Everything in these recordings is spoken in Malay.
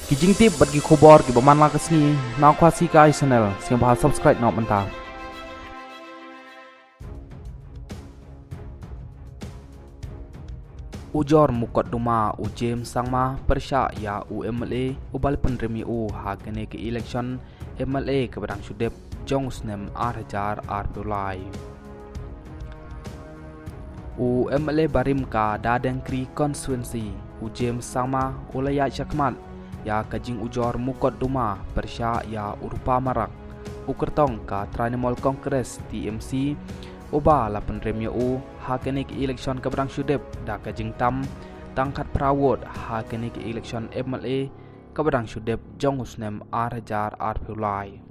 Kijing tip bagi kubor ki baman la kesni nak kuasi kai channel siang bahas subscribe nak mentah. Ujor mukot duma u James Sangma persya ya u MLA ubal penremi u hakene ke election MLA ke Badang Shudep jong snem arjar arpulai. U MLA barim ka dadeng kri constituency u James Sangma ulaya Chakmat ya kajing ujor mukot duma persya ya urupa marak ukertong ka Trinamol Congress TMC uba la penremia u hakenik election ke Badang Shudep da kajing tam tangkat perawot hakenik election MLA ke Badang Shudep jong usnem arjar arpulai.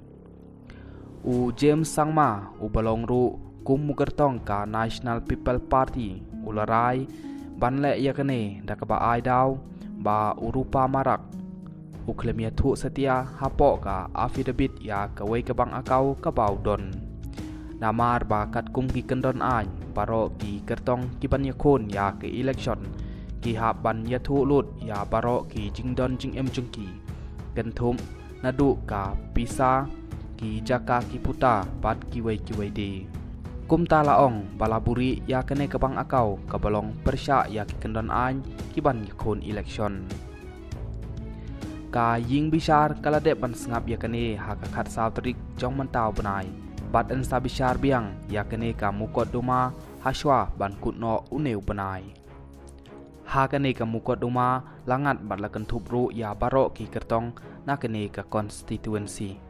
U James Sangma u balong ru kum mukertong ka National People Party ularai banle yakene da ka ba ai daw ba urupa marak uklemia thu setia hapok ka affidavit ya kawai ke bang akau ka baudon namar ba kat kum ki kendon an baro ki kertong ki ban yakon ya ke election ki hap ban ya thu lut ya baro ki jingdon jing em jungki kenthum nadu ka pisa ki jaka ki puta bat ki wai de kum ta laong balaburi ya kene ke bang akau ka balong persya ya ki kendon an ki ban yakon election ka ying bishar kalade ban sngap yakane hakakat sautrik jong mentau benai bat en sa bishar biang yakane ka mukot duma haswa ban kutno uneu benai hakane ka mukot duma langat bat lakan thupru ya barok ki kertong nakane ka constituency.